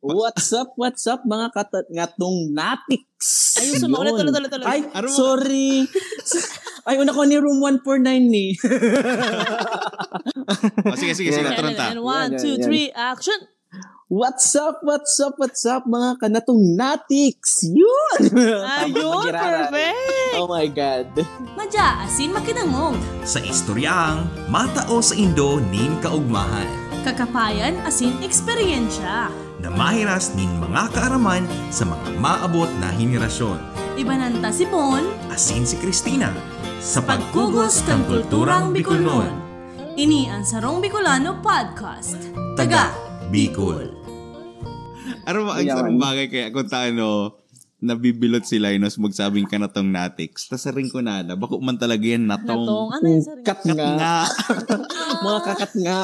What's up mga ngatong natiks? Ayusin mo ulit. Ay, sorry. Ay, una ko ni room 149 ni. Sige, natronta. And 1, 2, 3, action! What's up mga kanatong natiks? Yun! Ayun, perfect! Oh my God. Madya, asin makinangong. Sa istoryang matao sa Indo nin kaugmahan. Kakapayan, asin eksperyensya. Na mahiras nin mga kaaraman sa mga maabot na henerasyon. Ibananta si Bon. Asin si Christina. Sa pagkugos ng kulturang Bicolnon. Ini ang Sarong Bicolano Podcast. Taga Bicol. Ano ba ang sarong bagay kaya kung taano nabibilot si Linus magsabing ka na tong natiks. Tas rin ko na, bako man talaga yan natong. Ano yung sarili? Kat nga. Mga kakat nga.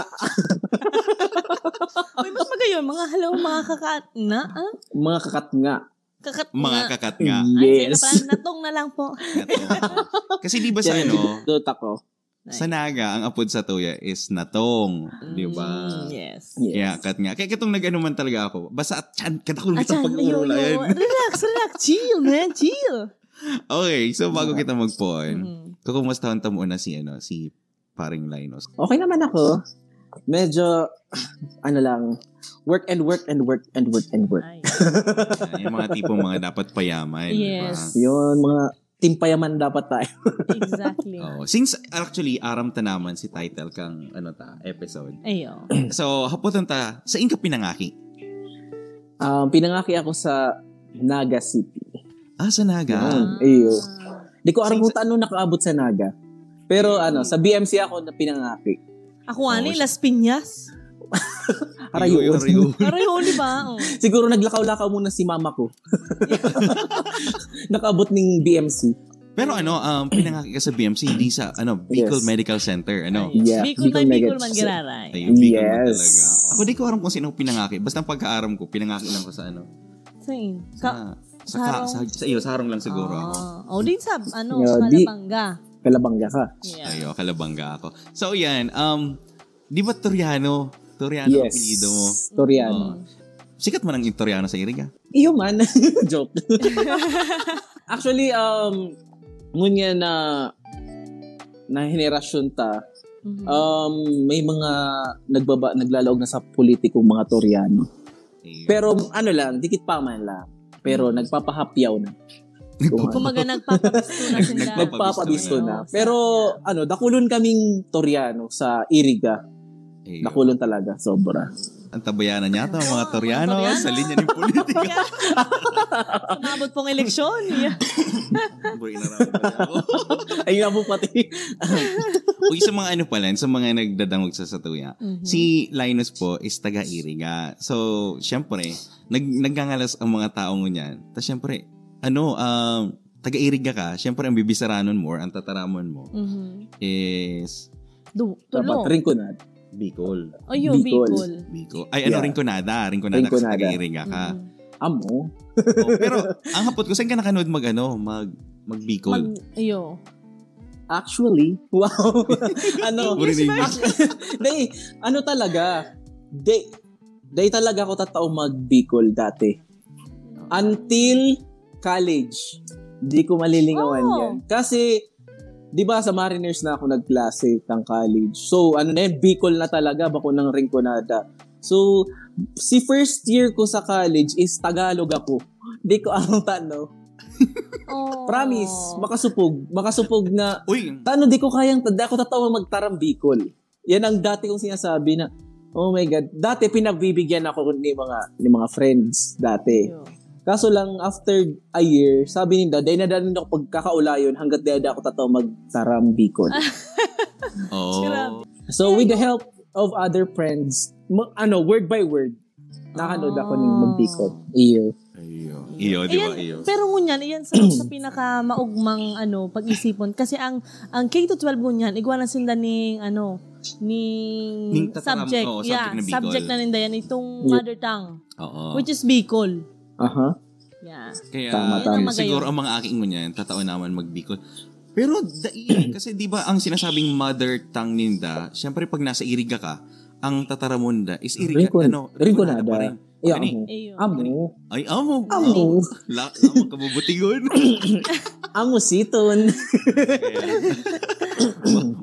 Uy, mas magayon. Mga hello, mga kakat na. Mga kakat nga. Mga kakat nga. Yes. Ay, natong na lang po. Kasi di ba sa ano, Dota ko. sa Naga, ang apod sa Tuya is natong. Di ba? Yes. Kaya kat nga. Kaya katong nag-ano man talaga ako. Basta at chan, katakong kitang pag-uula yan. Relax. Chill, man. Chill. Okay, so bago kita mag-phone, kukumustahan ta muna si paring Linus. Okay naman ako. Medyo, work. Ay. Yung mga tipong mga dapat payaman. Yes. Diba? Yun, mga timpayaman dapat tayo. Exactly. Since actually, aram ta naman si title kang episode. Ayo. So, hapotan ta, sa inka pinangaki? Pinangaki ako sa Naga City. Sa Naga? Iyo. Di ko aram kung ano nakaabot sa Naga. Pero sa BMC ako na pinangaki. Ako Las Piñas. Arayon, di ba? Oh. Siguro naglakaw-lakaw muna si mama ko. Nakaabot ng BMC. Pero pinangaki ka sa BMC, hindi sa Bicol Yes. Medical Center, Yeah, Bicol Bicol man giraray. Ayun, Bicol man Yes. talaga. Ako di ko aram kung sinong pinangaki. Basta ang pagkaaram ko, pinangaki lang ko sa Saan? sa harong lang siguro ako. Din sa sa di- Kalabanga. Kalabanga ka. Yeah. Kalabanga ako. So, yan. Di ba Toriano? Toriano Yes. apelido mo. Toriano. Sikat man ang Toriano sa Iriga. Iyo man. Joke. Actually, ngunya na henerasyon ta, may mga naglalaog na sa politikong mga Toriano. Pero dikit pa man lang. Pero nagpapahapyaw na. Kumaga nagpapabisto na sila. Nagpapabisto na. Pero dakulon kaming Toriano sa Iriga. Nakulon talaga, sobra. Ang tabayanan niya ito, mga Toriano, sa linya ng politika. Sumabot pong eleksyon. Ayun na po pati. Uy, sa mga sa mga nagdadangog sa Satuya, si Linus po is taga-Iriga. So, syempre, nagngangalas ang mga tao mo niyan. Tapos syempre, taga-Iriga ka, syempre ang bibisaranon mo or ang tataramon mo is Dapat Rinconada. Bicol. Ayun, Bicol. Bicol. Ay, Yeah. Rinconada kasi Rinconada. taga-Iriga ka. Amo. Pero, ang hapot ko, saan ka nakanood mag-Bicol? Actually, wow. Talaga. Day talaga ako tatao mag-Bicol dati. Until college. Di ko malilingawan yan. Kasi, di ba sa Mariners na ako nagklase ng college. So, Bicol na talaga, bako ng Rinconada. So, si first year ko sa college is Tagalog ako. Di ko alam Promise, makasupog na. Uy, Di ko kayang ako tatawa magtarang Bicol. Yan ang dati kong sinasabi na, oh my God, dati pinagbibigyan ako ni mga friends dati. Kaso lang, after a year, sabi nila, dahil na din ako pagkakaulayon hanggat dahil ako tataw magtaram Bicol. So, with the help of other friends, word by word, nakanood ako ng mag-Bicol. Iyo, di ba? Iyo. Pero ngunyan, iyan sa pinaka maugmang pag-isipon. Kasi ang K-12 ngunyan, igwanan sinda ning subject. Subject na ninda yan, itong mother tongue. Which is Bicol. Yeah. Kaya, tama. siguro ang mga aking mo niyan, tatao naman mag-Bicol. Pero, kasi di ba ang sinasabing mother tongue ninda, syempre pag nasa Iriga ka, ang tataramunda is Iriga, Rinconada. Yeah, Ano Ayo. Ay, amo. Amo. Lamang kabubutigon. Amo siton.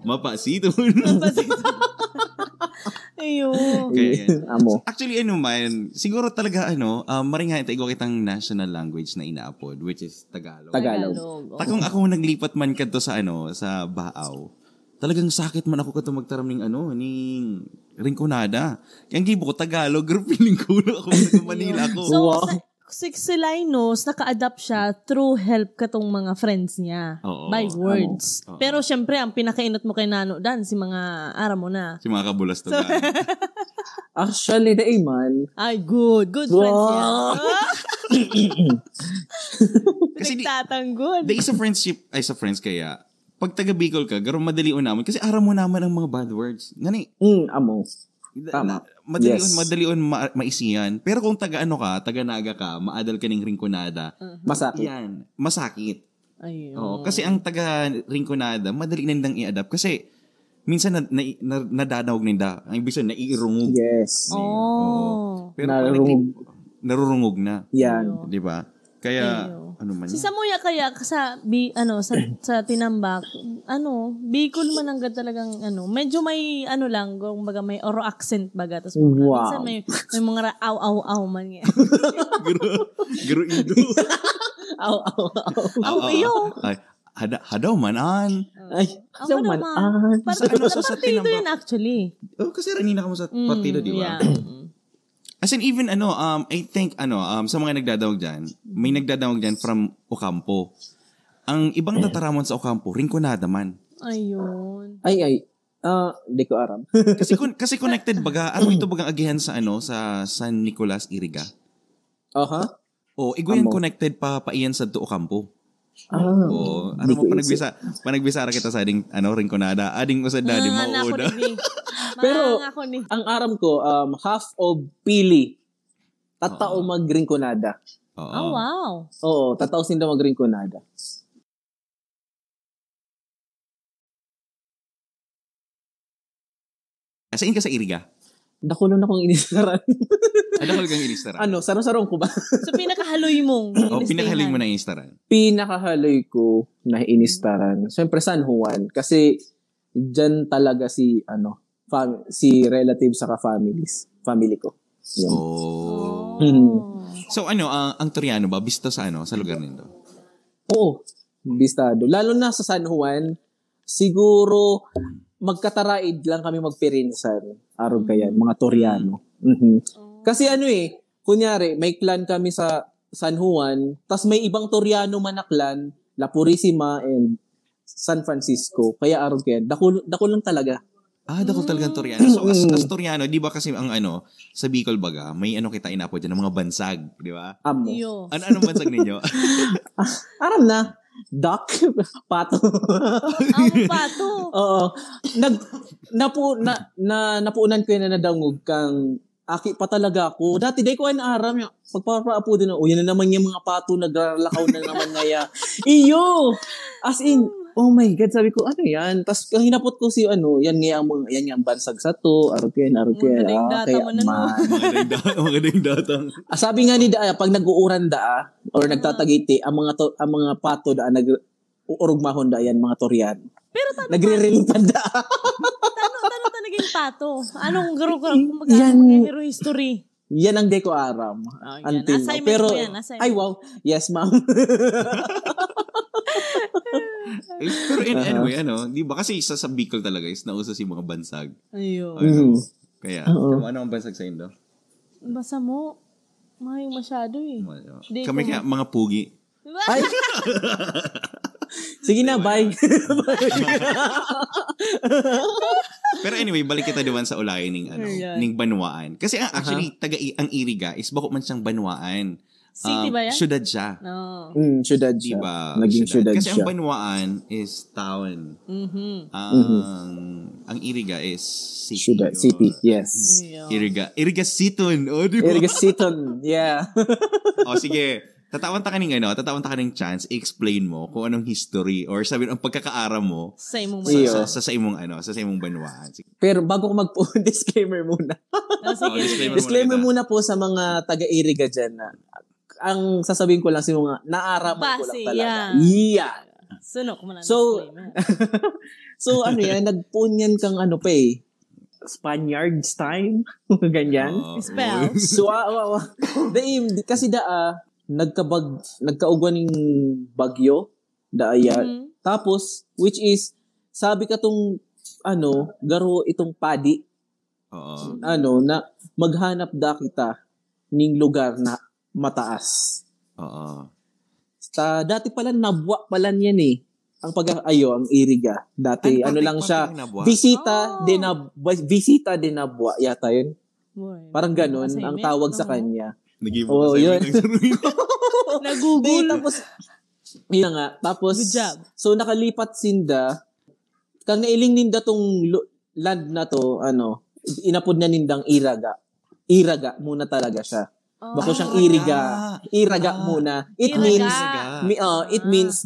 Mapasiton. Ayo. Kaya yan. Amo. Actually, siguro talaga, maringhay tayo kitang national language na inaapod, which is Tagalog. Tagalog. Takong ako naglipat man kadto sa sa Baaw. Talagang sakit man ako kadto magtaram ning ringkunada. Kaya gibo ko Tagalog, pero feeling ko na ako sa Manila ako. So, Wow. si Linus, naka-adapt siya through help katong mga friends niya. Oo. By words. Oo. Pero syempre, ang pinakainot mo kay Nano Dan, si mga ara mo na. Si mga kabulas to. Actually, man. Ay, good. Good friends yan. Kasi Nagtatanggol. the is a friendship, ay sa friends kaya, pag taga Bicol ka, garo madali naman. Kasi aram mo naman ang mga bad words. Ngani, Amo. Tama. Madali maisiyan. Pero kung taga Naga ka, maadal ka ng ringkunada, Masakit. yan, masakit. Ayun. Oo, kasi ang taga ringkunada, madali nandang i-adapt. Kasi, minsan nadadawag ninda. Ang ibig sabihin, naiirungog. Yes. Oh. Pero narurungog na. Yan. Di ba? Kaya, Ayun. ano man Si yan. Samuya kaya sa Tinambak, Bicol man ang talagang medyo may lang, kumbaga may oro accent baga tapos Wow. minsan may mga aw man nga. Garo ido. Aw. Aw iyo. Ay, hadaw manan. Ay, Ang siya ano man. man. Sa Partido Tinambak. yun actually. Oh, kasi ranina ka mo sa partido, di ba? Yeah. As in, even, I think, sa mga nagdadawag dyan, may nagdadawag dyan from Ocampo. Ang ibang tataramon sa Ocampo, ringkunada man. Ayun. Ay. Di ko aram. Kasi connected baga, ito bagang agihan sa, sa San Nicolas, Iriga. Aha. O, igwayan Amo. connected pa iyan sa to Ocampo. O, Di ko panagbisara kita sa ading, ringkunada, ading usad na, di mauuda. Pero, ako ni. ang aram ko, half of pili. Tatao magringkunada. Oo. Oh, wow. Oo, tatao sinda magringkunada. Asain ka sa Iriga? Nakulong akong inisaran. Ano ka kang inistaran? Sarong-sarong ko ba? So, pinakahaloy mong O, pinakaling mo na inistaran. Pinakahaloy ko na inistaran. Siyempre, San Juan. Kasi, dyan talaga si relative saka family ko. Yun. Oh. So, ang Toriano ba? Bisto sa sa lugar nito? Oo. Bistado. Lalo na sa San Juan, siguro, magkataraid lang kami magpirinsan. Arog kayan, mga Toriano. Kasi kunyari, may clan kami sa San Juan, tas may ibang Toriano man na clan, La Purisima and San Francisco. Kaya arog kayan. Dako lang talaga. Dako talagang Toriano. So, as Toriano, di ba kasi ang sa Bicol baga, may kita inapo dyan, ng mga bansag, di ba? Amo. Iyo. Anong bansag ninyo? Aram na. Duck. Pato. Ang pato. Oo. Napuunan ko yun na nadangog kang aki pa talaga ako. Dati day ko na aram. Pagpapaapo din ako. Yan na naman yung mga pato. Naglakaw na naman ngaya. Iyo! As in, oh my God, sabi ko, ano yan? Tapos, ang hinapot ko si, yan nga ang bansag sa to, arukin. Magaling data mo na, no? Magaling datang. Sabi nga ni pag nag-uuran or nagtatagiti, ang mga pato nag-uurugmahon yan, mga Torian. Pero Nagre-relipan tanong naging pato. Anong kumbaga, Yan. mga history? Yan ang di ko aram. Yan. Until now. Assignment Pero, mo yan, assignment. ay wow. Yes, ma'am. Pero anyway, di ba kasi sa Bicol talaga is nauso si mga bansag. Ayun. Kaya, ano ang bansag sa Indo? Basta mo, masyado eh. Di Kami ko- kaya mga pugi. Ay. Sige na, bye. Pero anyway, balik kita diwan sa ulayan ning Banwaan. Kasi actually ang Iriga is bako man siyang Banwaan. City ba yan? Syudad siya. No. Syudad siya. Diba? Naging syudad Kasi siya. ang Banwaan is town. Mhm. Ang Iriga is city. Syudad. City, yes. Ayun. Iriga Siton. Oh, di ba? Irigasiton, yeah. O sige, Tatawan ta ka ng chance, i-explain mo kung anong history or sabihin ang pagkakaaram mo Sa imong sa imong banwaan. Pero bago ko disclaimer muna. sige. Disclaimer muna po sa mga taga-Iriga dyan na ang sasabihin ko lang sa mga naaraman ko lang talaga. Yeah. Sunok mo na So, disclaimer. So ano yan, nagpunyan kang Spaniards time? Ganyan. Spell. So, kasi nagkaugwan ng bagyo, daaya. Tapos, which is, sabi ka tong, garo itong padi, na maghanap da kita ning lugar na mataas. Oo. Dati pala, nabwa pala yan eh. Ang Iriga. Dati, lang siya, visita de nabwa, yata yun. Boy, Parang ganun, ang tawag sa kanya. Nag-ibo ka yun. Nag-google. Tapos, yun nga. Tapos, good job. So, nakalipat sinda, kang nailing ninda tong land na to, inapod na nindang Iraga. Iraga muna talaga siya. Bako siyang Iraga muna. It means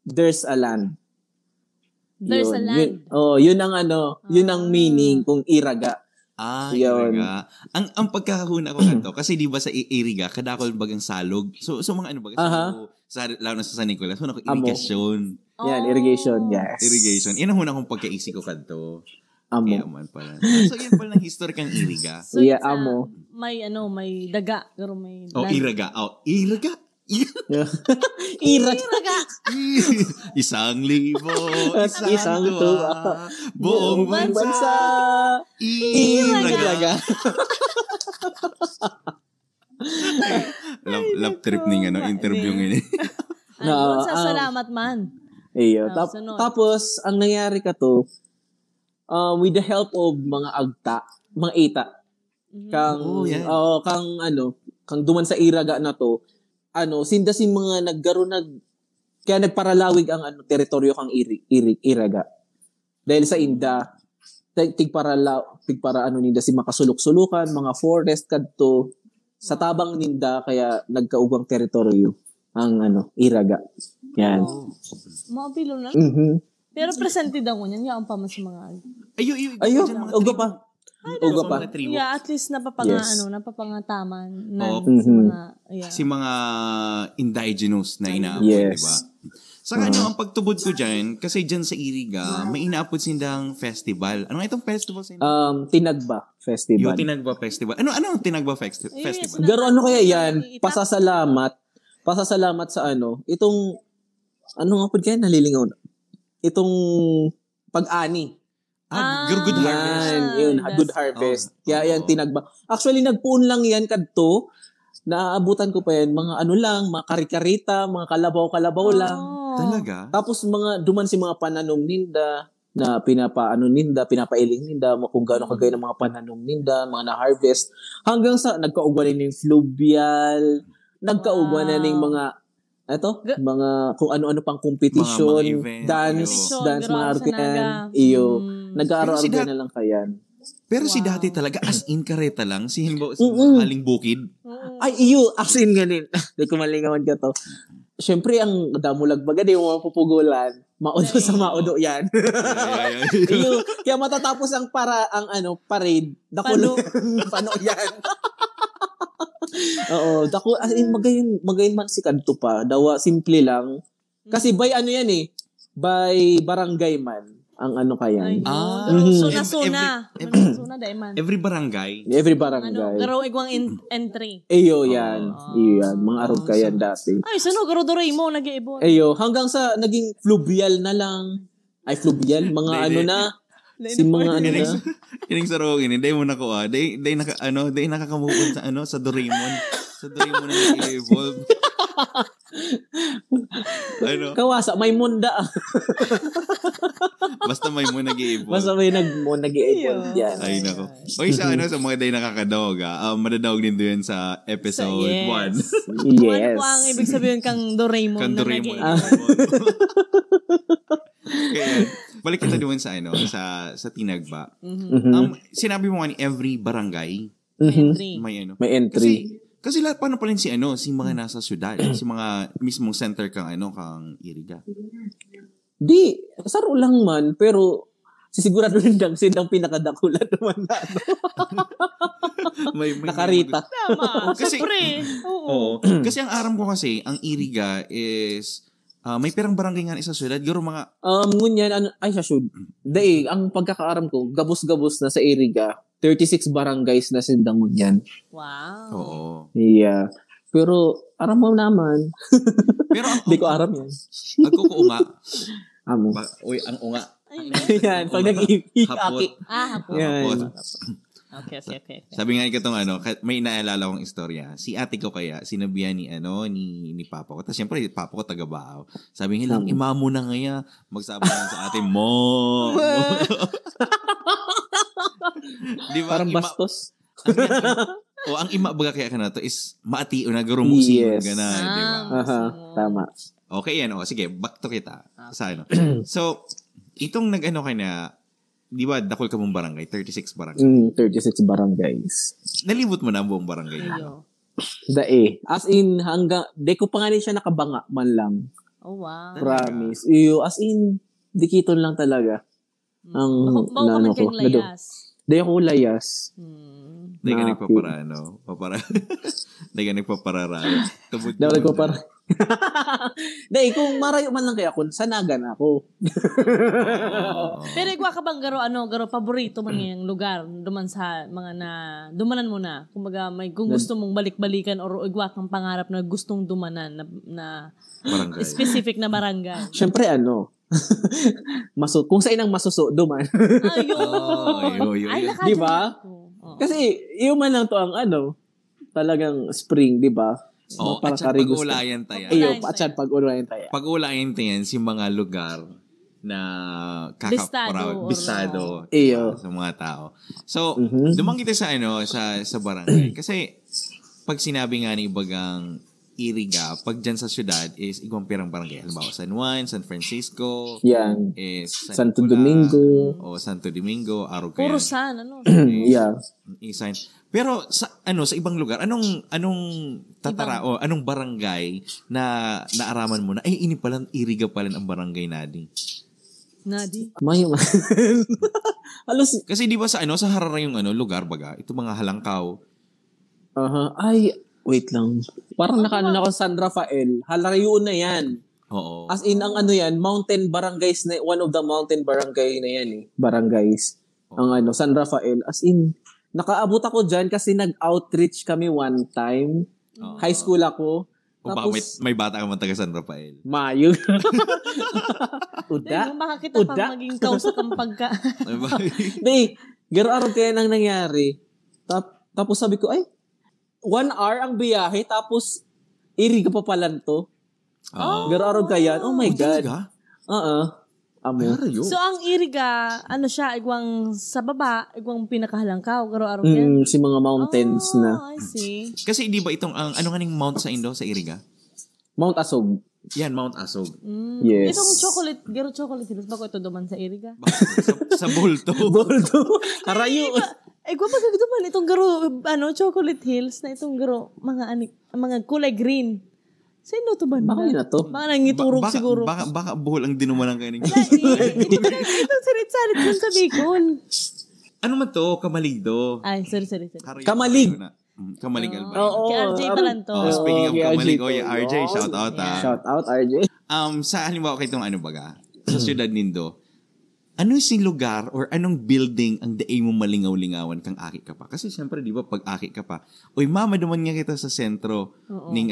there's a land. There's a land. Yun ang meaning kung Iraga. Iriga. Ang pagkakahuna ko kanto kasi di ba sa Iriga kadakol bagang salog. So mga baga lalo na sa San Nicolas, so irrigation. Yan, irrigation, yes. Irrigation. Yan ang huna kong pagkaisip ko kanto. Amo. Pala. So yan pala ng history kang Iriga. So, amo. May daga, pero may Iraga. Iraga. Iraga. 1,000, isang tuwa, buong bansa. Iraga. Love trip ning interview ngayon. Salamat man. Iyo. Tapos ang nangyari ka to, with the help of mga mga ita. Kang duman sa Iraga na to, sinda si mga kaya nagparalawig ang teritoryo kang Iraga. Dahil sa inda, tigpara ninda si makasulok-sulukan, mga forest kadto sa tabang ninda kaya nagkaugwang teritoryo ang Iraga. Yan. Mabilo na. Pero presente daw ko niyan, yung pa mas mga uga pa. Uga pa. Yeah, at least napapangataman na si mga indigenous na inaapod, yes. Diba? Saka ang pagtubod ko dyan, kasi dyan sa Iriga, may inaapod sindang festival. Ano nga itong festival sa inyo? Tinagba Festival. Yung Tinagba Festival. Ano ang Tinagba Festival? Garo kaya yan? Pasasalamat sa itong, nga po dyan, nalilingaw na. Itong pag-ani. Good Harvest. Yun, Good Harvest. Kaya yan, Tinagba. Actually, nagpuon lang yan kadto. Naaabutan ko pa yan, mga mga karikarita, mga kalabaw-kalabaw lang. Talaga? Tapos duman si mga pananom ninda, na pinapailing ninda, kung gaano kagaya ng mga pananom ninda, mga na-harvest. Hanggang sa nagkaugwan na ng fluvial, nagkaugwan na ng mga mga kung ano-ano pang competition, mga dance, mga arkan, nag-aaraw na lang kayan. Pero si dati talaga, as in kareta lang, si Haling Bukid. Ay, as in ganin. Hindi ko malingawan ka to. Siyempre, ang damulag baga, di mo mapupugulan. Maudo sa maudo yan. Kaya matatapos ang parade, pano yan. Oo, as in magayon man si kadto pa. Dawa simple lang. Kasi by by barangay man ang kayan. Suna daiman. Every barangay. Garo igwang entry. Iyo yan. Mga arog kayan dati. Ay, garo doray mo nag-iibon. Hanggang sa naging fluvial na lang. Ay, fluvial mga si mga na. Kining sa rogin, hindi mo nakuha. Day nakakamupon sa Doraemon. Sa Doraemon na nag-evolve. Kawasa, may munda. Basta may mo nag-i-evolve. Basta may nag-i-evolve yan. Ay, nako. O sa mga day nakakadawag, madadawag din doon sa episode 1. Yes. Ano po ang ibig sabihin kang Doraemon na nag-i-evolve? Kaya, balik kita doon sa sa Tinagba. Sinabi mo nga ni every barangay, may entry. Kasi lahat paano pala si mga nasa syudad, si mga mismong center kang Iriga. Di, saro lang man, pero sisigurado rin lang silang pinakadakulan naman na may nakarita. Tama. Kasi- Siyempre. Oo. Oo. Kasi ang aram ko kasi, ang Iriga is may perang barangay nga isa syudad. Garo mga Ngunyan, sa should. Dahil, ang pagkakaaram ko, gabos-gabos na sa Iriga, 36 barangays na sindang ngunyan. Wow. Oo. Yeah. Pero, aram mo naman. Pero ang Hindi ko aram yan. Agkukuunga. Amo. Ang unga. Yan, pag nag-iikaki. Hapon. Yan. Okay. Sabi nga itong may naalala kong istorya. Si ate ko kaya, sinabihan ni papa ko. Tapos siyempre, papa ko taga-Baaw. Sabi nga lang, imamo na ngaya. Magsabi nga sa ate mo. Di ba? Parang bastos. Ang ima baga kaya ka na to is maatio na gurumusin Yes. ka na. Di ba? Aha, tama. Okay, sige, back to kita. Sa So, itong nag-ano ka na, di ba, dakol ka mong barangay, 36 barangay. 36 barangays. Nalibot mo na ang buong barangay. Ayo. As in, di ko pa nga rin siya nakabanga man lang. Oh, wow. Promise. Iyo, as in, dikiton lang talaga. Ang, Bako ka man kayong layas. Di ako layas. Hindi ka nagpapara, Hindi ka nagpaparara. Di ako nagpapara. Di, kung marayo man lang kaya ako, sanagan ako. Pero igwa ka bang garo paborito man ngayong lugar duman sa mga dumanan mo na. Kumbaga kung gusto mong balik-balikan or igwa kang pangarap na gustong dumanan na barangay. specific na barangay. Siyempre, kung saan ang masuso, duman. Ay, Di ba? Kasi, yun man lang to ang talagang spring, di ba? At siya pag-ulayan tayo. Pag-ulayan tayo. Pag-ulayan tayo si mga lugar na bistado sa mga tao. So, dumang kita sa sa barangay. Kasi, pag sinabi nga ni ibagang Iriga, pag dyan sa syudad is igwang pirang barangay. Halimbawa, San Juan, San Francisco, yan. is Santo Domingo. O Santo Domingo, Arugay. Puro san, Yeah. Isan. Pero sa ibang lugar, anong tatara o anong barangay na naaraman mo na ini pala Iriga pala ang barangay Nadi? Mayo man. Alos. Kasi di ba sa harara yung lugar baga, ito mga halangkaw. Ay, wait lang. Parang nakaano na ako San Rafael. Halarayon na yan. Oo. As in, ang mountain barangays na, one of the mountain barangay na yan eh. Barangays. Ang San Rafael. As in, nakaabot ako dyan kasi nag-outreach kami one time. High school ako. Tapos, may bata ka man taga San Rafael. Mayo. Uda. Baka kita pang maging kausap ang pagka. Di, garo-araw kaya nang nangyari. Tapos sabi ko, 1 hour ang biyahe, tapos Iriga pa pala to. Garo-araw kaya. Oh my God. Amo. So, ang Iriga, siya, igwang sa baba, igwang pinakahalangkaw, garo-araw yan. Si mga mountains na. I see. Kasi di ba itong, nga ning mount sa Indo, sa Iriga? Mount Asog. Yan, Mount Asog. Yes. Itong chocolate hills, bako ito duman sa Iriga? sa Bolto. Bolto. Harayo. Gwa pa duman, itong chocolate hills na itong mga kulay green. Sino to ba? Baka yun na to. Baka nangiturog siguro. Baka buhol ang dinumanan kayo ng Itong sarit-sarit dun sa Bicol. Ano man to? Kamaligdo. Ay, sorry. Kamalig. Kamalig Albay. Kay RJ palan to. Speaking of Kamalig, RJ. RJ, shout out Shout out, RJ. Sa halimbawa kay itong baga, sa siyudad nindo, ano si lugar or anong building ang daay mo malingaw-lingawan kang aki ka pa? Kasi siyempre, di ba, pag aki ka pa, mama naman nga kita sa sentro ni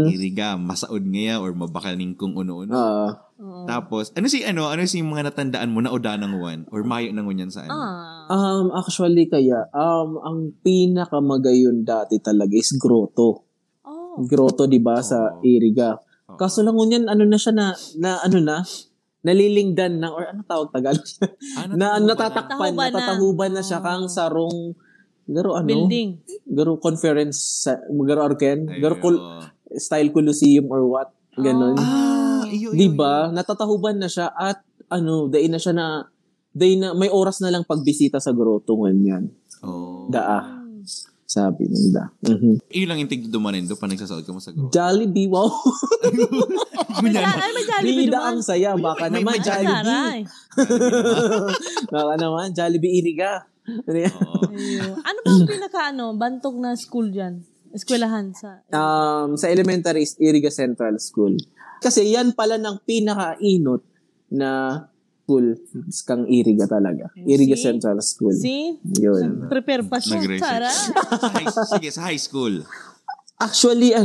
Iriga, masaod nga or mabakal ning kung uno-uno. Tapos, ano si mga natandaan mo na oda ng uwan or mayo ng uwan sa Actually kaya, ang pinakamagayon dati talaga is grotto. Grotto, di ba, sa Iriga. Kaso lang ngunyan, na siya nalilingdan na, or tawag Tagalog? Natatahuban na siya kang sarong, building. Garo conference, garo arken, garo style coliseum or what, ganon. Diba? Natatahuban na siya at dain na may oras na lang pagbisita sa grotto nganyan. Sabi nila. Mhm. Yun lang yung tigdumanin doon pa nagsasaod ka mo sa group. Jollibee, wow. May Jollibee Bida duman. ang saya. Baka may naman Jollibee. Taray. Baka naman Jollibee Iriga. Ano yan? Ayun. Ano ba ang bantog na school dyan? Eskwelahan sa... Sa elementary is Iriga Central School. Kasi yan pala ng pinakainot na school kang Iriga talaga. Iriga See? Central School. See? Yun. Prepare pa siya. Nag-research. Taray. Sige, sa high school. Actually,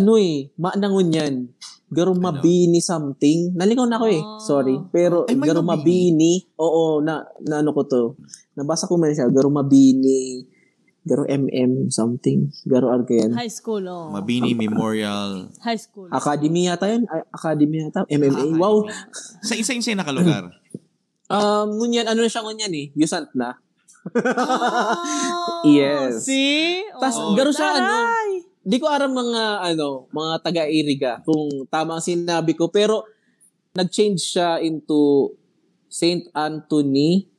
maanangon yan. Garo mabini something. Naligaw na ako Sorry. Pero Ay, may garo mabini. mabini. Oo, na ano ko to. Nabasa ko man siya. Garo mabini. Garo something. Garo arka yan. High school, Mabini Memorial. High school. Academy yata yun. Academy yata. MMA. Wow. Sa isa-isa yung nakalugar. Ngunyan, ano na siya ngunyan Usant na. Oh, Yes. See? Tas, garo siya, di ko aram mga taga-Iriga kung tama ang sinabi ko, pero nag-change siya into St. Anthony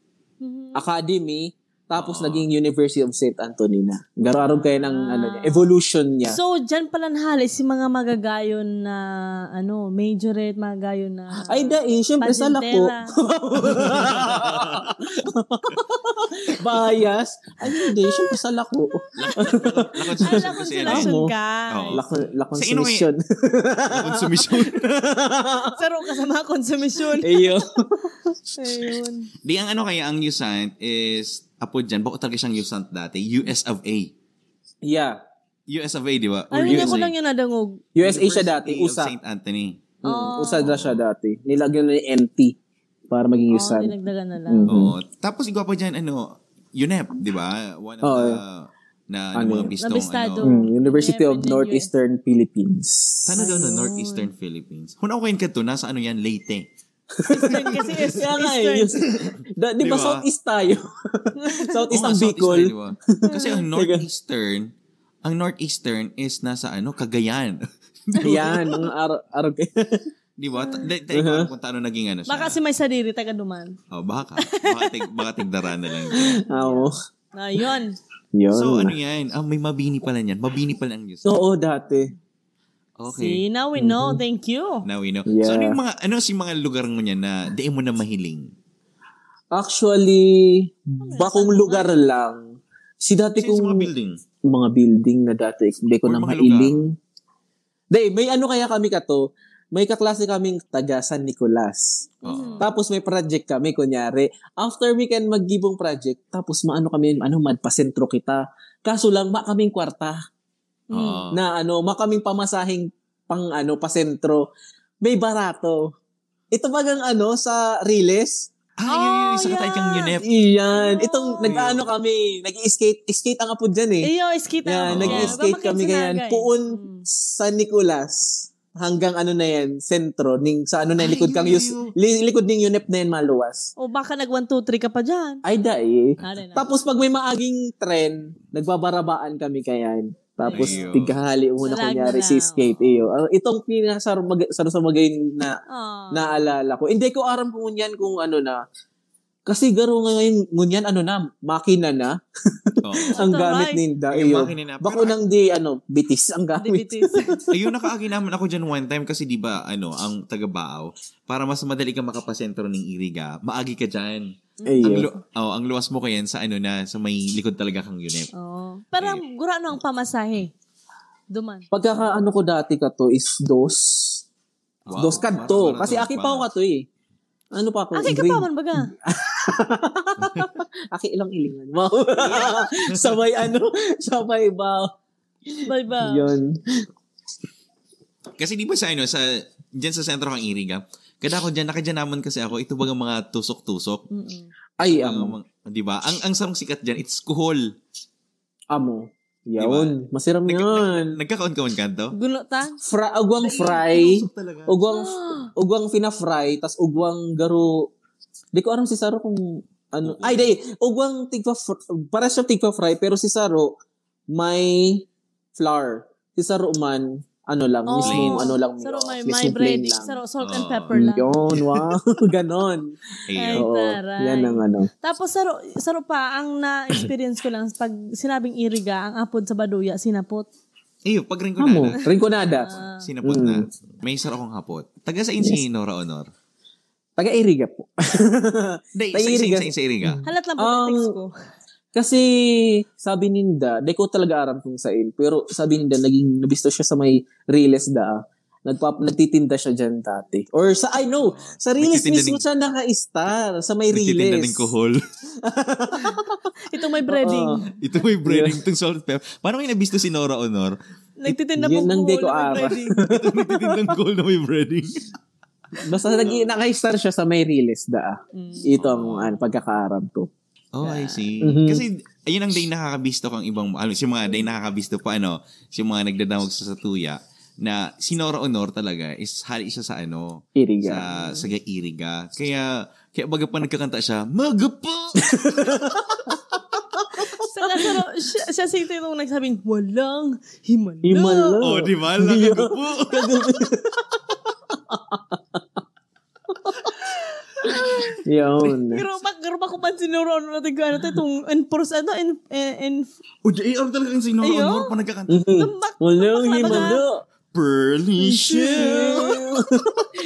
Academy, tapos naging University of St. Anthony na. Garo-aram kayo ng evolution niya. So, dyan pala nahali si mga magagayon na, majorette, magagayon na... Ay, syempre sa lako. Bias. Ay, hindi, syempre sa lako. Konsulasyon ka. Lakonsumisyon. Konsumisyon. Saro ka sa mga konsumisyon. Ayun. Di ang kaya ang USANT is apo dyan, bako talaga siyang USANT dati, US of A. Yeah. US of A, di ba? Ay, hindi ko lang yun nadangog. USA siya dati, University of USA. St. Anthony. USA na siya dati. Nilagyan na yung NT para maging USAN. Dinagdagan na lang. Oo. Tapos igwa pa dyan, UNEP, di ba? One of the mga bistong, Nabistado. University of Never Northeastern Philippines. Sana daw na Northeastern Philippines. Hunawain ka to, nasa yan, Leyte. Kasi Kaya nga di ba Southeast tayo? Southeast ang Bicol. Diba? Kasi ang Northeastern is nasa Cagayan. Ayan, mga araw kayo. Di ba? Dahil kung paano naging siya. Baka si may sadiri taga duman. Baka. Baka tigdaran na lang. Oo. Ayun. Yun. So, yan? May mabini pala yan. Mabini pala ang Diyos. Oo, dati. Okay. See, now we know. Thank you. Now we know. Yeah. So, mga lugar mo niyan na di mo na mahiling? Actually, bakong lugar lang. Dati Kasi kong... mga building. Mga building na dati, hindi ko Or na mga mailing. May kaya kami kato, may kaklase kaming taga San Nicolas. Tapos may project kami, kunyari. After weekend mag-gibong project, tapos magpasentro kita. Kaso lang, kaming kwarta. Na makaming pamasahing pasentro. May barato. Ito bagang sa Riles. Yung isa katay kang UNEP. Iyan. Itong kami, nag-skate ang apo dyan Iyo, skate Yan, nag-skate kami ganyan. Puon San Nicolas hanggang na yan, sentro, sa likod kang likod ng UNEP na yan maluwas. O baka nag 1, 2, 3 ka pa dyan. Ay, Tapos pag may maaging tren, nagbabarabaan kami kayan. Tapos tighali muna kunyari si skate. Itong pinasaro sa magayon na naalala ko. Hindi ko aram kung yan kung na. Kasi garo ngayon ngunyan makina na. Ang gamit ninda. Bako nang bitis ang gamit. Ayun, nakaagi naman ako dyan one time kasi di ba ang taga-Baaw, para mas madali ka makapasentro ng Iriga, maagi ka dyan. Ang luwas mo kayan sa sa may likod talaga kang UNEP. Parang gurano ang pamasahe. Duman. Pagkaka ko dati ka to is dos. Wow. Dos kadto. Kasi aki pa ako ka to Ano pa ako? Aki ka pa man baga. Aki ilang ilingan. Wow. Sabay ba? Bye-bye. Yun. Kasi di ba dyan sa sentro kang Iriga, kada ako dyan, nakadyan naman kasi ako, ito bagang mga tusok-tusok. Ay, di ba? Ang sarong sikat dyan, it's kuhol. Amo. Yun. Diba? Masiram yan. Nagkakaon-kaon ka to? Gulo ta? Ugwang fry. Ugwang fina-fry. Tas ugwang garo. Di ko alam si Saro kung ugwang para siya tigpa-fry, pero si Saro may flour. Si Saro man, ano lang, Oo. mismo ano lang. Saro may mismo plain breading. lang. Saro salt and Oo. pepper lang. Yun, wow. Ganon. Ay, Ayun. Oo, taray. yan ang ano. Tapos saro pa, ang na-experience ko lang pag sinabing iriga, ang apod sa Baduya, sinapot. Ayun, pag rin ko Amo, na. rinconada. Sinapot na. May isa akong hapot. Taga sa insi, Nora Honor. Taga-Iriga po. Hindi, Taga-Iriga. sa Iriga. Halat lang po text ko. Kasi sabi ninda, di ko talaga aram kung saan, pero sabi ninda, nabisto siya sa may Riles da. Nagtitinda siya dyan dati. Or sa, I know, sa Riles Nagtitinda mismo siya naka-star, sa may Nagtitinda Riles. ng kohol. Ito may breading. Ito may breading itong salt pepper. Paano kayo nabisto si Nora Honor? Nagtitinda po Yun ang di ko na may aral. breading. Ito nagtitindang kohol na may breading. Basta naka-star siya sa may Riles da. Ito ang pagkakaaram ko. Oh, I see. Mhm. Kasi, ayun ang day nakakabisto kang ibang, si mga day nakakabisto pa, si mga nagdadawag sa Satuya, na si Nora Honor talaga is hali siya sa Iriga. sa Iriga. Kaya baga pa nagkakanta siya, Magapa! Saka siya si ito yung nagsabing, walang himala. Himala. Oh, di ba? Lagapo. Yun. Pero ba kung pansin nyo ron natin gano'n itong enforce, O, di, talaga si Nora Ayun. Honor pa nagkakanta. Walang himala. Pearly shell.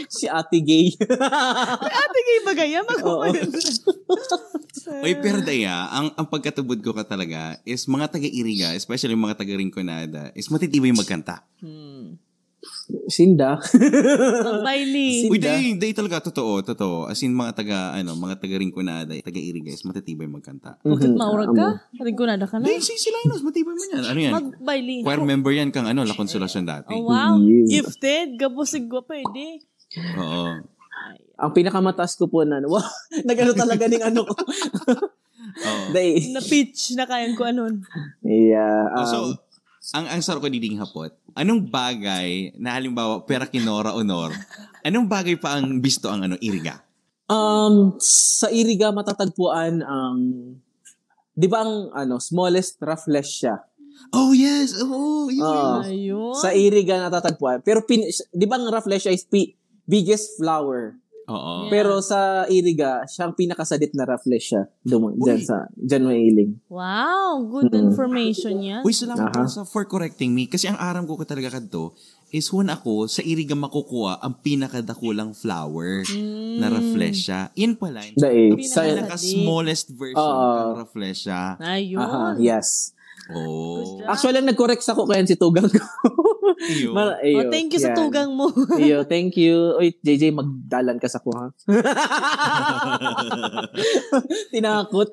Si Ate Gay. ate kayo bagaya, mag-comment. Oy, pero daya, ang pagkatubod ko ka talaga is mga taga-Iriga, especially mga taga-Rinconada, is matitibay magkanta. Sinda. Mag-Bailey. Uy, day talaga, totoo. As in, mga taga-Rinconada, taga-Iriga, is matitibay magkanta. Bakit maurag ka? Rinconada ka na? Day, si Linus, matibay man yan. Ano yan? Mag-Bailey. Choir member yan kang La Consolacion dati. Oh, wow. Yes. Gifted. Gabusig ko pwede. Oo. Ang pinakamataas ko po wow, nag-ano talaga ng ano ko. Oo. Day. Na-pitch na kayan ko anon. Yeah. So, ang sarap ko diding hapot, anong bagay na halimbawa, pera kinora honor, anong bagay pa ang bisto ang Iriga? Sa Iriga matatagpuan ang, di ba ang smallest rafflesia siya? Oh, yes. Oh, yun. Ayun. Sa Iriga natatagpuan. Pero di ba ang rafflesia is biggest flower? Oo. Yeah. Pero sa Iriga, siyang pinakasadit na rafflesia dyan may iling. Wow. Good information yan. Uy, salamat for correcting me. Kasi ang aram ko talaga kadto is when ako sa Iriga makukuha ang pinakadakulang flower na rafflesia. Yan pala. Dahil, Sa pinaka-smallest version ng rafflesia. Ayun. yes. Oh. Actually, ang nag-correct ako kaya si Tugang ko. Iyo. Oh, thank you sa tugang mo. Iyo, thank you. Oy, JJ, magdalan ka sa kuha. Tinakot.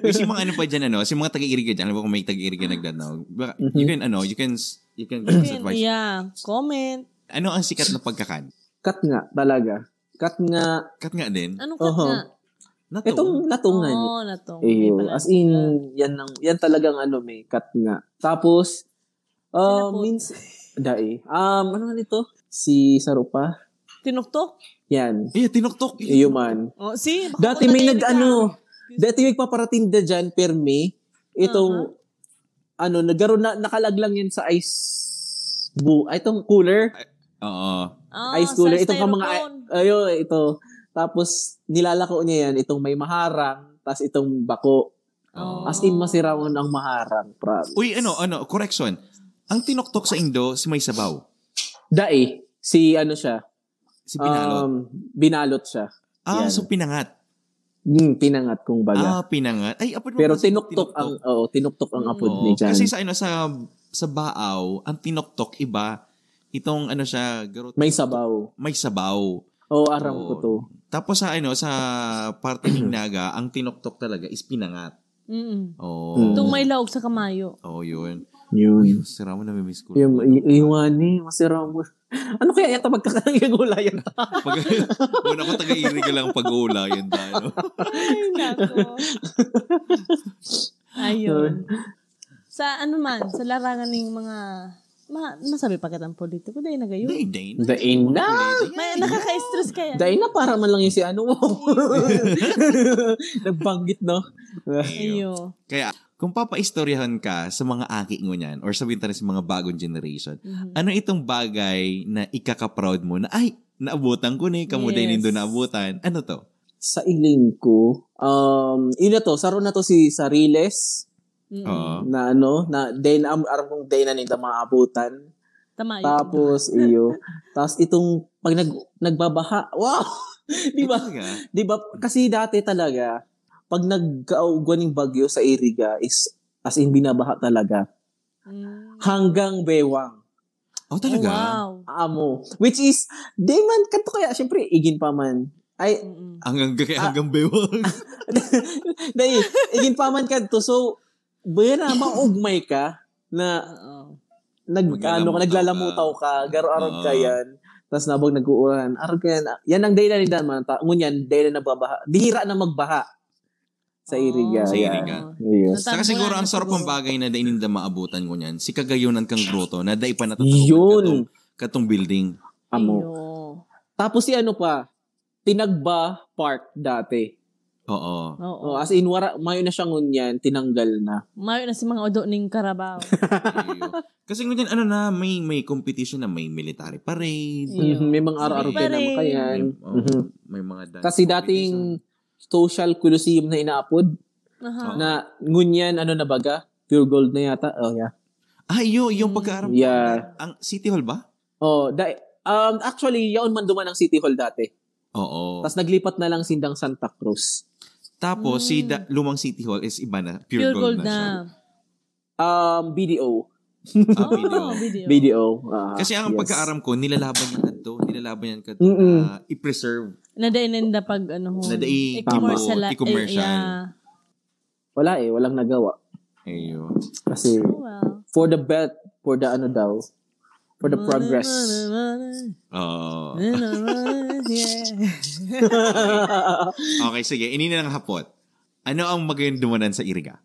Uy, si mga pa dyan, si mga taga-Iriga dyan, alam mo kung may taga-Iriga nagdanaw, you can give us advice. Yeah. Comment. Ano ang sikat na pagkakan? Kat nga, talaga. Kat nga. Kat nga din. Anong kat nga? Natong. Itong natungan. Oo, natong. Iyo, as in, yan talagang may kat nga. Tapos, ano nga nito? Si Sarupa. Tinuktok? Yan. Tinuktok. Iyo man. Oh, see? Dati may dati may paparatinda dyan, perme. Itong, nagkaroon na, nakalaglang yan sa itong cooler. Oo. Ice cooler. Itong mga, styrofoam. ito. Tapos, nilalako niya yan, itong may maharang, tas itong bako. Oh. As in, masirawan ang maharang. Promise. Uy, correction. Ang tinuktok sa Indo, si may sabaw. Si siya. Si binalot. Binalot siya. Yan. So pinangat. Pinangat kung baga. Pinangat. Ay, apod mo Pero ba tinuktok ang apod ni Jan. Kasi sa Baaw, ang tinuktok iba, itong siya, garot. May sabaw. May sabaw. Aram ko to. Tapos sa parte ng Naga, ang tinuktok talaga is pinangat. Oh. Itong may laog sa kamayo. Oh, yun. Yun. Masira mo na may miss ko. Yung masira mo. Ano kaya yata magkakagulayan? Una ko taga-Iriga lang pag-uulayan tayo. Ay, nako. Ayun. Sa sa larangan ng mga masabi pa kitang politiko, dahil na gayon. Dahil na. May nakaka-stress kaya. Dahil na para man lang yung si mo. Nagbanggit, no? Ayo. Kaya, kung papaistoryahan ka sa mga aki mo niyan or sabihin tayo sa mga bagong generation, ano itong bagay na ikaka-proud mo na, ay, naabutan ko ni, kamuday nindo naabutan. Ano to? Sa iling ko, ina to, saro na to si Sariles, na day na, aram kong day na nila maabutan. Tama yun. Tapos, tapos itong, pag nagbabaha, wow! Di ba? Kasi dati talaga, pag nagkauguan ng bagyo sa Iriga, is, as in, binabaha talaga. Hanggang bewang. Oh, talaga? Oh, wow. Amo. Which is, di man, kanto kaya, syempre, igin pa man. Ay, hanggang bewang. dahil, igin pa man kanto. So, na maugmay ka na naglalamutaw ka, garo-arog ka yan. Tapos nabog nag-uuran. Arog ka yan. Yan ang day na rin man. Ngunyan, day na nagbabaha. Bihira na magbaha sa Iriga. Sa Iriga. Yes. Saka siguro ang sarap ng bagay na dainin na maabutan ko niyan, si kagayunan kang grotto na day pa natatawag yun. Katong building. Amo. Tapos si ano pa, Tinagba Park dati. Oo. As in, mayo na siyang ngunyan, tinanggal na. Mayo na si mga odo ning Carabao. Kasi ngunyan, may competition na may military parade. May mga araw-araw ka naman kayan. May mga dance. Kasi dating social coliseum na inaapod, na ngunyan, na baga? Pure gold na yata. Oh, yeah. Yung pagkaaram. Yeah. Ang City Hall ba? Actually, yaon man duman ang City Hall dati. Oo. Tapos naglipat na lang sindang Santa Cruz. Tapos, lumang City Hall is iba na. Pure gold na siya. BDO. Video. Kasi ang pagkaaram ko, nilalaban yan kadto. I-preserve. Nadainin pag i-commercial. Wala walang nagawa. Ayo. Kasi, for the progress. Okay, sige. Ini na lang hapot. Ano ang magandang dumanan sa Iriga?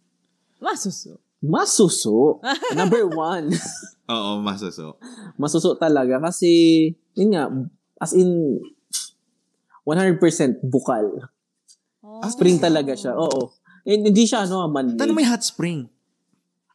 Masuso. Number 1. Oo, masuso. Masuso talaga kasi, yun nga, as in, 100% bukal. Spring talaga siya. Oo. Hindi siya, man-made. Tanong may hot spring.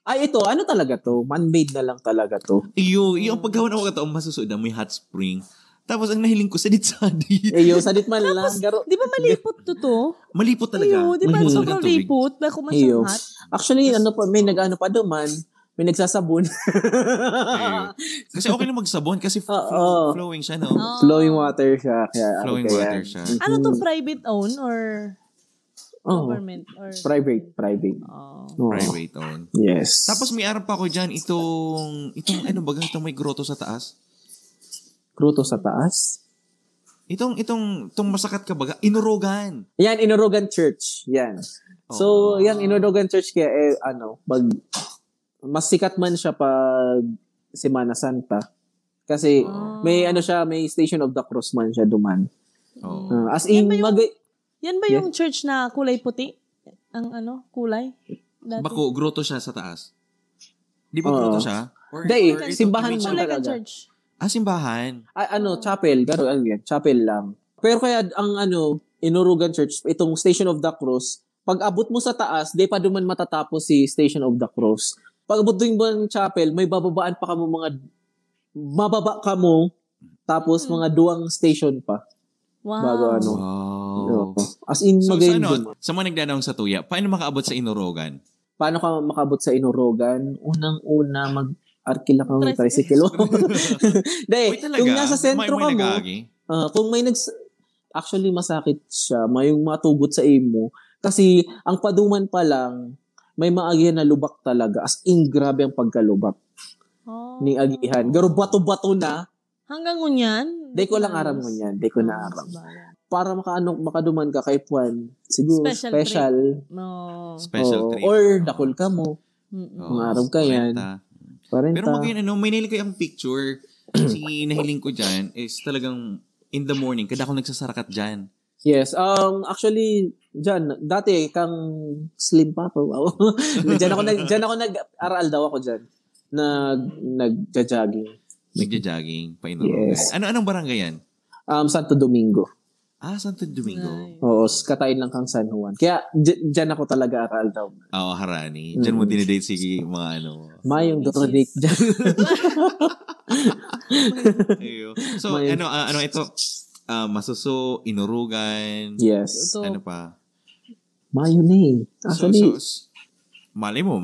Ay, ito, talaga to? Man-made na lang talaga to. Yung paggawa na ako masuso na may hot spring. Tapos ang nahiling ko, sadit-sadit. Sadit man lang. Di ba malipot to? Malipot talaga. Di ba sobrang lipot? Na kumasyanghat? Actually, may nag-ano pa duman. May nagsasabon. Kasi okay na magsabon kasi flowing siya, no? Flowing water siya. Kaya, water siya. Ano to, private own or government? Or private. Private own. Yes. Tapos may arap pa ako dyan, itong may grotto sa taas. Grotto sa taas? Itong masakat ka baga, Inurogan. Yan, Inurogan Church. Yan. So, yan, Inurogan Church kaya, mas sikat man siya pag Semana Santa. Kasi, may Station of the Cross man siya duman. As in, yan ba yung church na kulay puti? Ang kulay? Bako, grotto siya sa taas. Di ba grotto siya? Simbahan man talaga. Church. Simbahan. Chapel. Pero yan, chapel lang. Pero kaya ang Inurogan Church, itong Station of the Cross, pag abot mo sa taas, di pa duman matatapos si Station of the Cross. Pag abot doon mo ng chapel, may bababaan pa kamo mababa ka mo, tapos mga duwang station pa. Wow. Bago Wow. As in, sa mga nagdanaong sa tuya, paano makaabot sa Inurogan? Paano ka makabot sa Inurogan? Unang-una, mag-arkila ka ng tricycle. Kung nasa sentro ka mo, kung may actually masakit siya, may matugot sa imo, kasi ang paduman pa lang, may maagyan na lubak talaga. As in, grabe ang pagkalubak ni agihan. Pero bato-bato na. Hanggang ngunyan? Di ko lang aram ngunyan. Di ko na aram. Para makaduman ka kay Puan, siguro special. Special trip. Or dakol ka mo. Mga araw ka yan. 40. Pero may nahiling ko yung picture. Si nahiling ko dyan is talagang in the morning, kada ako nagsasarakat dyan. Yes. Actually, dyan, dati kang slim pa ako. Dyan ako nag-aral daw ako dyan. Nagja-jogging. Nagja-jogging, Inurogan. Yes. Anong barangay yan? Santo Domingo. Santo Domingo. Oo, katain lang kang San Juan. Kaya, dyan ako talaga aral daw. Oo, Harani. Diyan mo dinidate si mga Mayong Dr. Dick dyan. So, ano ito? Masuso, inurugan. Yes. Ano pa? Mayo na eh. Actually, mali mo.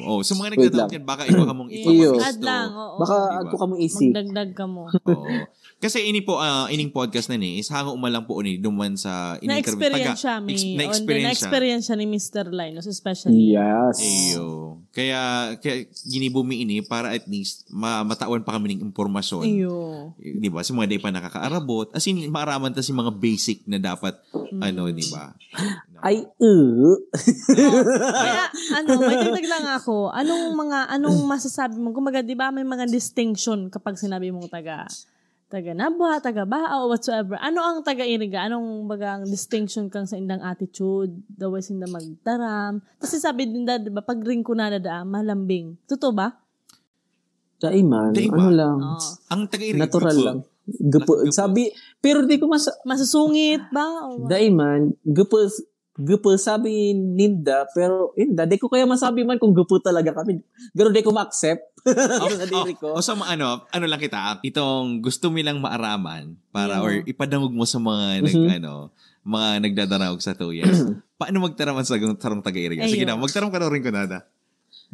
Oh, sa mga Wait nagdadawag yan, baka ikaw ka mong Iyo. Add lang, oo. baka Diba? ako ka mong isip. Magdagdag ka mo. Oo. Kasi ining podcast na ni is hango umalang po ni duman sa Na-experience siya, na-experience siya ni Mr. Linus especially. Yes. Iyo. Kaya ginibumi ini para at least matawan pa kami ng impormasyon. Iyo. Di ba? Si mga day pa nakakaarabot. As in, maaraman ta si mga basic na dapat, di ba? Ay, Kaya, may dagdag lang ako. Anong masasabi mo? Kumaga, di ba may mga distinction kapag sinabi mong taga Nabwa, taga Bao, whatsoever. Ano ang taga-Iriga? Anong bagang distinction kang sa indang attitude? The way sinda magtaram? Kasi sabi din di ba, pag ring ko na malambing. Totoo ba? Daiman. Ano lang. Ang taga-Iriga. Natural lang. Sabi, pero di ko masusungit ba? Daiman, gupo sabi ninda, pero hindi, di ko kaya masabi man kung gupo talaga kami. Pero di ko ma-accept. So ano lang kita, itong gusto mo lang maaraman para or ipadangog mo sa mga mga nagdadarayog sa tuyan. Paano magtaraman sa tarong taga-Iriga? Sige na, magtarong ka na rin ko nada.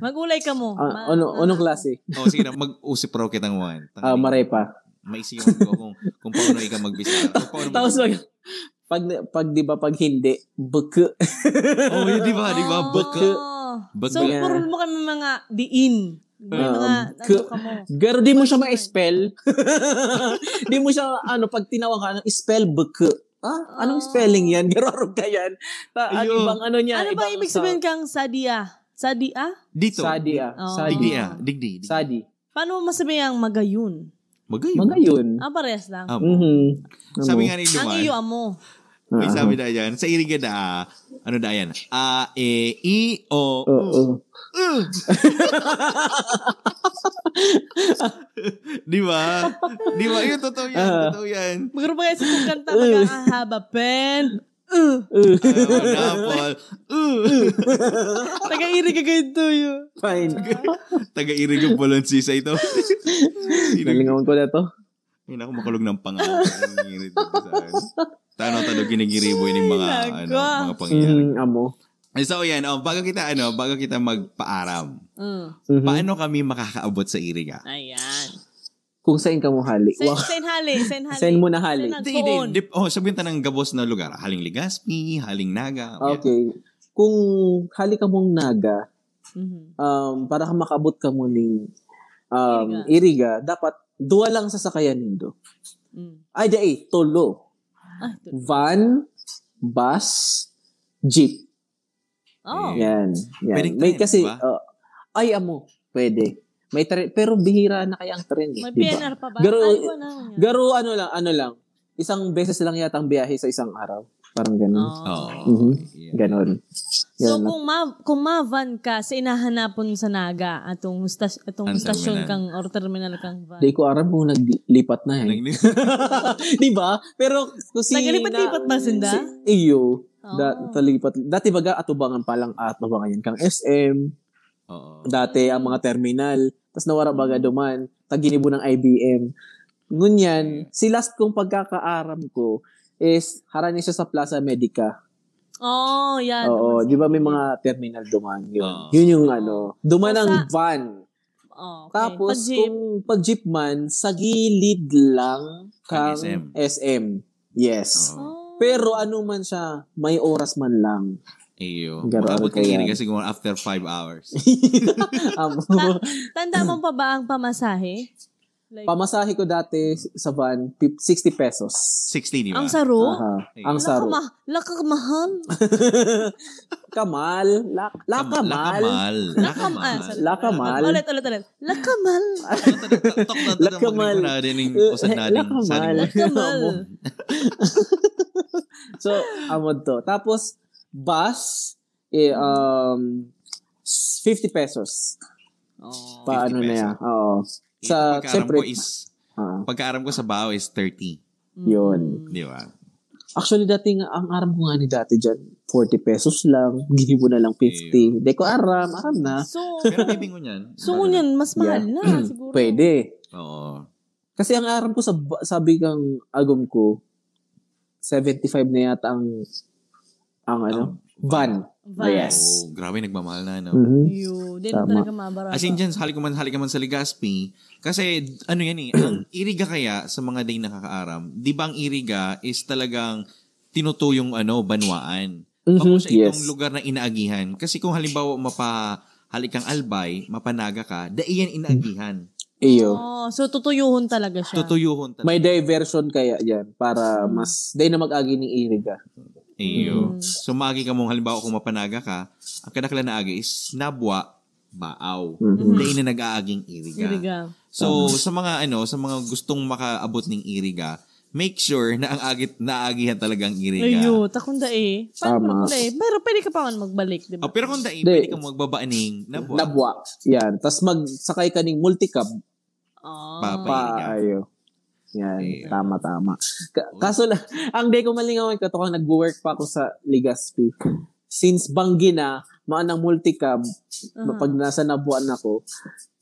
Magulay ka mo. Anong klase? Sige na, mag-usip raw kitang one. Marepa. Maisiwan ko kung paano ikaw magbisa. Tapos pag di ba pag hindi, buke. Di ba? Buke. So, puro mo kami mga diin. Mga, Pero di mo siya ma-spell. Di mo siya, pag tinawag ka, spell buke. Anong spelling yan? Gararog ka yan. Ibang niya. Ano ba ibig sabihin kang sadia? Sadia? Dito. Sadia. Digdi. Sadi. Paano mo masabihin ang magayon? Magayon. Parehas lang. Sabi nga ni Luman. Ang iyo mo. May sabi na yan. Sa Iriga ano da yan? A, E, I, O, U. Di ba? Yun, totoo yan. Magkaroon pa kasi kung kanta magkakahaba. Pen. Apple. Taga-Iriga ganito yun. Fine. Taga-Iriga Balansisa ito. Nalingawan ko na to. Hindi na ako makulog ng pangalan. Tanong ginigiribo yung mga pangyayari. Amo. So yan, bago kita magpaaram. Paano kami makakaabot sa Iriga? Ayan. Kung saan ka mo hali. Saan mo na hali. Sabihin ta ng gabos na lugar. Haling Legazpi, Haling Naga. Okay. Kung hali ka mong Naga, para ka makabot ka mo ng Iriga, dapat duwa lang sasakayan nindo. Ay, tolo. Van, bus, jeep. Yan. May kasi, diba? Pwede. May pero bihira na kaya ang tren. May diba? PNR pa ba? Garo, ano lang. Isang beses lang yata ang biyahe sa isang araw. Parang ganun. Ganon. So, kung ma-van ka, sa inahanapon sa Naga, atong stasyon kang or terminal kang van. Di ko aram kung naglipat na yan. Diba? Pero kung naglipat-lipat ba sinda? Iyo. Dati baga atubangan palang atubangan yan kang SM. Dati ang mga terminal. Tapos nawara baga duman. Taginibo ng IBM. Ngunyan, si last kong pagkakaaram ko is harani siya sa Plaza Medica. Yan. Oo, di ba may mga terminal duman? Yun yung duman ng van. Okay. Tapos, kung pag-jeep man, sa gilid lang kang SM. Yes. Pero ano man siya, may oras man lang. Iyo. Makabot ka Iriga siguro after 5 hours. Tanda mo pa ba ang pamasahe? Pamasahe ko dati sa van, 60 pesos. 60, di ba? Ang saro? Ang saro. Lakamahal. Kamal. Lakamal. Ulit. Lakamal. Lakamal. Lakamal. So, amod to. Tapos, bus, 50 pesos. Paano na yan? Oo. Pagkaaram ko sa Bao is 30. Yun. Di ba? Actually, dati nga, ang aram ko nga ni dati dyan, 40 pesos lang, gini mo na lang 50. Di ko aram na. So, Pero bibingo niyan. so yun, mas mahal na siguro. Pwede. Oo. Kasi ang aram ko, sabi kang agom ko, 75 na yata ang van. Van. Yes. Oh, grabe, nagmamahal na, no? Mhm. Yun, di na Tama. talaga mabarata. As in dyan, halik ka man sa Legazpi. Kasi, ano yan ang Iriga kaya sa mga day nakakaaram, di ba ang Iriga is talagang tinutuyong banwaan. Bango siya itong lugar na inaagihan. Kasi kung halimbawa halik kang Albay, mapanaga ka, daiyan inaagihan. Iyo. Oh, so tutuyuhon talaga siya. Tutuyuhon talaga. May diversion kaya yan para mas day na mag-agi ng Iriga. Iyo. So, maagi ka mong halimbawa kung mapanaga ka, ang kadakla na agi is Nabwa, Baaw. Day na nag-aaging Iriga. Iriga. So, sa mga gustong makaabot ng Iriga, make sure na ang naagihan talagang Iriga. Ayun, takunda eh. Tama. Pero pwede ka pa man magbalik, di ba? Oh, pero kung pwede ka magbabaaning Nabwa. Nabwa. Yan. Tapos magsakay ka ng multicab. Oh. Iriga. Ayo. Yan. Ayun. Tama. Kaso lang, ang day ko malingawan ka to kung nag-work pa ako sa Legazpi. Since Banggi na, maanang multicab, pag nasa Nabuan ako,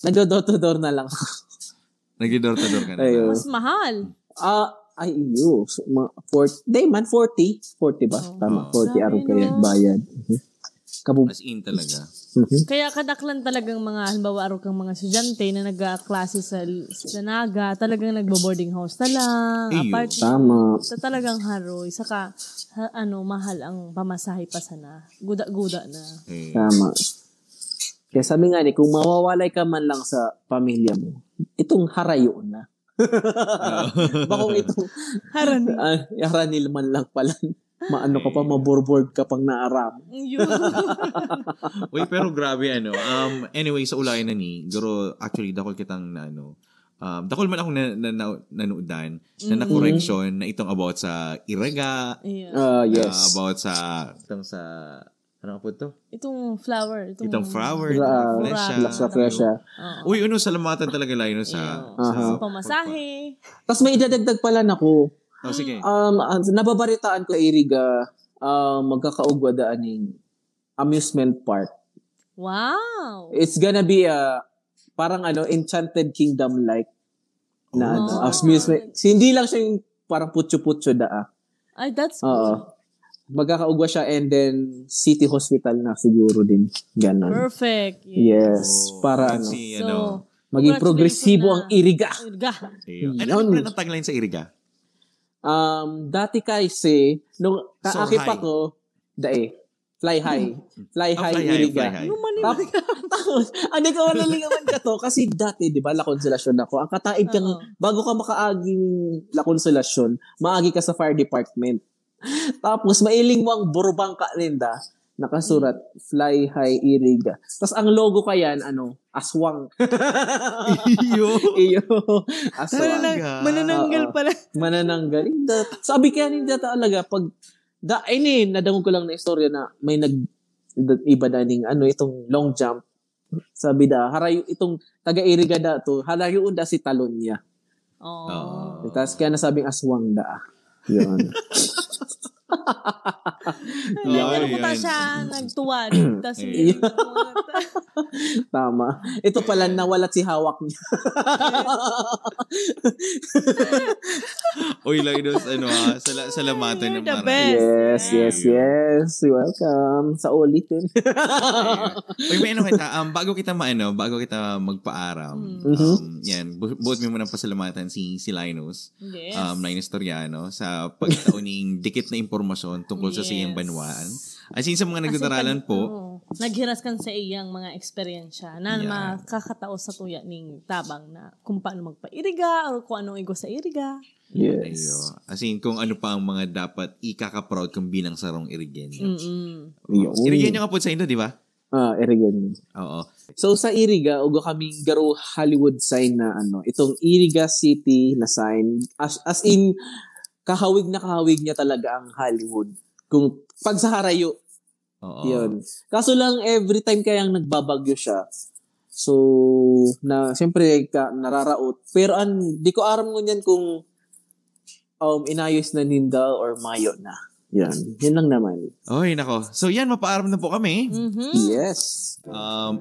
nag-door-to-door na lang. Nag-door-to-door ka na. Ayun. Mas mahal. Iyo. So, 40 ba? Tama, 40 araw kaya bayad. As in talaga. Kaya kadaklan talagang mga, halimbawa araw kang mga estudyante na nag-klase sa Naga, talagang nagbo-boarding house na lang, Iyo. apartment. Tama. Talagang haroy. Saka, mahal ang pamasahe pa sana. Guda-guda na. Tama. Kaya sabi nga kung mawawalay ka man lang sa pamilya mo, itong harayo na. Bakong itong haranil man lang pala. Maano ka pa, maborbord ka pang naaram. Yun. Uy, pero grabe anyway, sa ulayan na ni, guro actually dakol kitang dakol man akong nanuudan na na-correction na itong about sa Iriga, Yes. about sa ano po to? Itong flower. Itong flower, Sa Fresha. Uy, salamatan talaga Linus sa Pamasahe. Tapos may idadagdag pala na ko. sige. Nababaritaan ko Iriga, magkakaugwadaan ng amusement park. Wow. It's gonna be parang Enchanted Kingdom like na amusement. Hindi lang siya yung parang putyo-putyo Ay, that's good. Magkakaugwa siya and then City Hospital na siguro din. Ganon. Perfect. Yes. Para So, maging progresibo ang Iriga. Ano pala ng tagline sa Iriga? Dati kasi, nung kaakip high. ako, fly high. Fly high Iriga. Fly high. Tapos, hindi ko manalingawan ka to kasi dati, di ba, La Consolacion ako. Ang kataid kang, bago ka makaaging La Consolacion, maagi ka sa fire department. Tapos, mailing mo ang burubangka ninda, nakasurat, Fly High Iriga. Tapos, ang logo kayan, aswang. Iyo. Aswang. Manananggal pala. Manananggal. Sabi kaya ninda talaga, pag, nadangog ko lang na istorya na may iba na itong long jump. Sabi harayo, itong taga-Iriga to, harayo si talon niya. Tapos kaya nasabing aswang Yun. Pero puta siya, nagtuwad. Tapos Tama. Ito pala, nawalat si hawak niya. Uy, Linus, salamatan You're the ng best. Yes. Welcome. Sa ulitin. Uy, may bago kita magpaaram, yan, buot mo muna pasalamatan si Linus, Yes. Linus Toriano, sa pagtauning dikit na impormasyon tungkol sa siyang banwaan. As in, sa mga nagdadaralan po, naghiras kan sa iyang mga eksperyensya na makakatao sa tuya ning tabang na kung paano magpa-iriga or kung anong igo sa iriga. Yes. As in, kung ano pa ang mga dapat ikaka-proud kung bilang sarong Irigenyo. Yun. Irigenyo ka po sa inyo, di ba? Irigenyo. Oo. So sa Iriga, ugo kaming garo Hollywood sign na itong Iriga City na sign. As in, kahawig niya talaga ang Hollywood. Kung pag sa harayo, yun. Kaso lang, every time kayang nagbabagyo siya, so, siyempre, nararaot. Pero di ko aram ngunyan kung inayos na ninda or mayo na. Yan. Yun lang naman. Oy, nako. So yan, mapaaram na po kami. Yes.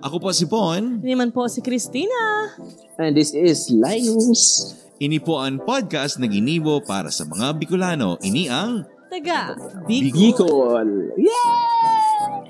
Ako po si Pon. Hindi man po si Christina. And this is Linus. Ini po ang podcast na ginibo para sa mga Bicolano. Ini ang Taga Bicol. Yay!